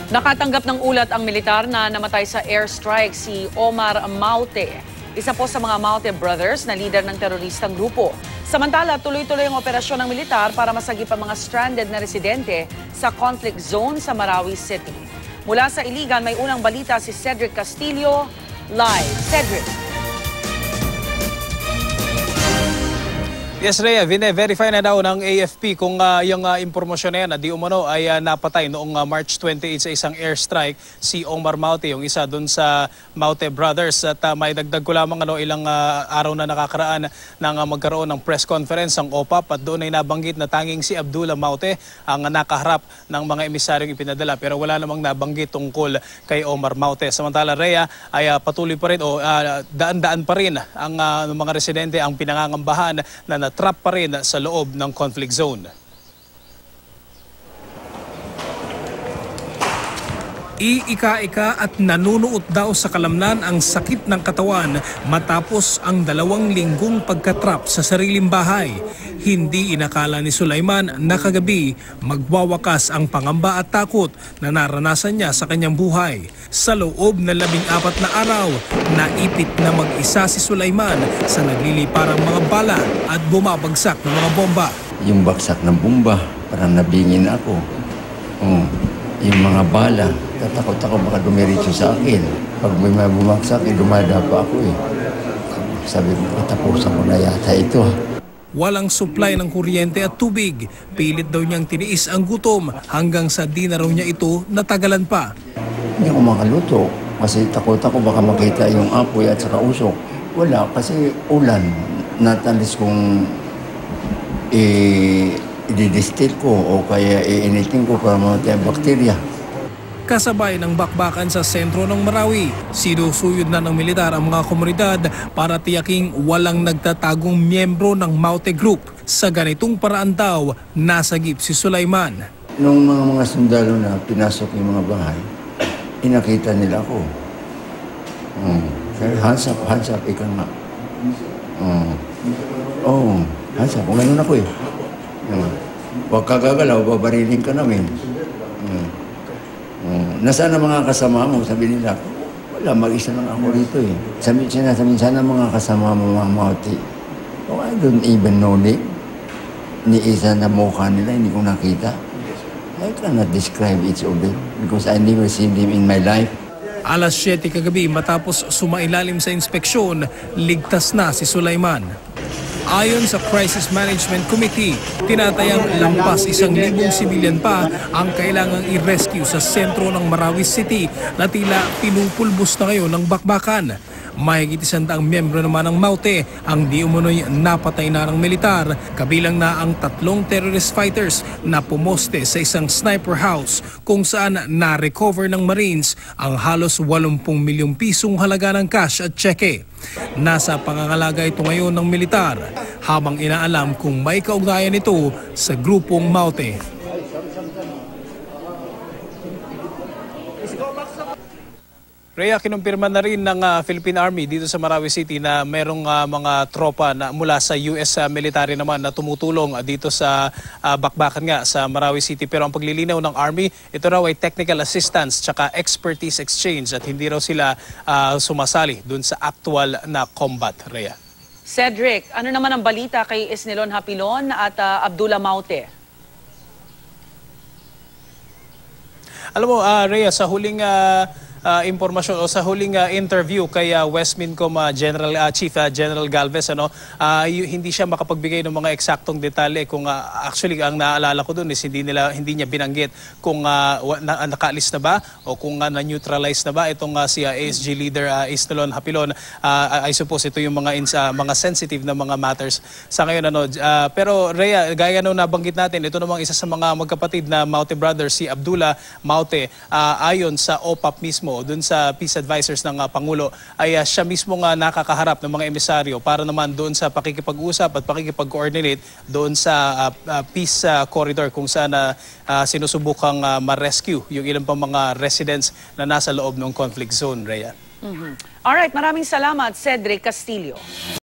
Nakatanggap ng ulat ang militar na namatay sa airstrike si Omar Maute, isa po sa mga Maute Brothers na leader ng teroristang grupo. Samantala, tuloy-tuloy ang operasyon ng militar para masagip ang mga stranded na residente sa conflict zone sa Marawi City. Mula sa Iligan, may unang balita si Cedric Castillo. Live. Cedric. Yes, Rhea, verify na daw ng AFP kung yung impormasyon na yan na di umano ay napatay noong March 28 sa isang airstrike si Omar Maute, yung isa doon sa Maute Brothers. At may dagdag ko lamang ilang araw na nakakaraan nang magkaroon ng press conference ang OPAP at doon ay nabanggit na tanging si Abdullah Maute ang nakaharap ng mga emisaryong ipinadala pero wala namang nabanggit tungkol kay Omar Maute. Samantala, Rhea, ay patuloy pa rin o daan-daan pa rin ang mga residente ang pinangangambahan na trap pa rin sa loob ng conflict zone. Iika-ika at nanunuot daw sa kalamnan ang sakit ng katawan matapos ang 2 linggong pagkatrap sa sariling bahay. Hindi inakala ni Sulaiman na kagabi magwawakas ang pangamba at takot na naranasan niya sa kanyang buhay. Sa loob ng 14 na araw, naipit na mag-isa si Sulaiman sa nagliliparang mga bala at bumabagsak ng mga bomba. Yung bagsak ng bomba, parang nabingin ako. Yung mga bala, tatakot ako baka dumiretso sa akin. Pag may bumagsak, dumada pa ako eh. Sabi ko, tapusan ko na yata ito. Walang supply ng kuryente at tubig. Pilit daw niyang tiniis ang gutom hanggang sa di na raw niya ito natagalan pa. Hindi ako makaluto kasi takot ako baka makita yung apoy at saka usok. Wala kasi ulan. Natalis kong i-distill ko o kaya iinitin ko para mamatay ang bakterya. Kasabay ng bakbakan sa sentro ng Marawi, sinusuyod na ng militar ang mga komunidad para tiyaking walang nagtatagong miyembro ng Maute Group. Sa ganitong paraan daw, nasagip si Sulaiman. Nung mga sundalo na pinasok yung mga bahay, inakita nila ako. Hands up, ikaw nga. Hands up, kung ganun ako eh. Huwag ka gagalaw, babarilin ka namin. Nasaan ang mga kasama mo? Sabi nila, wala, mag-isa lang ako rito eh. Sinasabi, sana mga kasama mo mga Maute. Oh, I don't even know it. Ni isa na mukha nila, hindi ko nakita. I cannot describe each of them because I never seen them in my life. Alas 7 kagabi matapos sumailalim sa inspeksyon, ligtas na si Sulaiman. Ayon sa Crisis Management Committee, tinatayang lampas 1,000 sibilyan pa ang kailangang i-rescue sa sentro ng Marawi City na tila pinupulbos na ngayon ng bakbakan. Mahigit 100 miyembro naman ng Maute ang di umunoy napatay na ng militar, kabilang na ang 3 terrorist fighters na pumoste sa isang sniper house kung saan na-recover ng Marines ang halos 80 milyong pisong halaga ng cash at tseke. Nasa pangangalaga ito ngayon ng militar habang inaalam kung may kaugnayan ito sa grupong Maute. Rhea, kinumpirma na rin ng Philippine Army dito sa Marawi City na merong mga tropa na mula sa US military naman na tumutulong dito sa bakbakan nga sa Marawi City. Pero ang paglilinaw ng Army, ito raw ay technical assistance tsaka expertise exchange at hindi raw sila sumasali dun sa actual na combat, Rhea. Cedric, ano naman ang balita kay Isnilon Hapilon at Abdullah Maute? Alam mo, Rhea, sa huling impormasyon o sa huling interview kay Westmincom Chief General Galvez, hindi siya makapagbigay ng mga eksaktong detalye kung actually ang naalala ko doon is hindi niya binanggit kung nakaalis na ba o kung na-neutralize na ba itong si ASG leader Isnilon Hapilon. I suppose ito yung mga sensitive na mga matters sa ngayon. Pero Rhea, gaya nung nabanggit natin, ito namang isa sa mga magkapatid na Maute brothers, si Abdullah Maute, ayon sa OPAP mismo, dun sa peace advisors ng Pangulo, ay siya mismo nga nakakaharap ng mga emisaryo para naman doon sa pakikipag-usap at pakikipag-coordinate doon sa peace corridor kung saan sinusubukang ma-rescue yung ilang pang mga residents na nasa loob ng conflict zone, Rhea. Alright, maraming salamat, Cedric Castillo.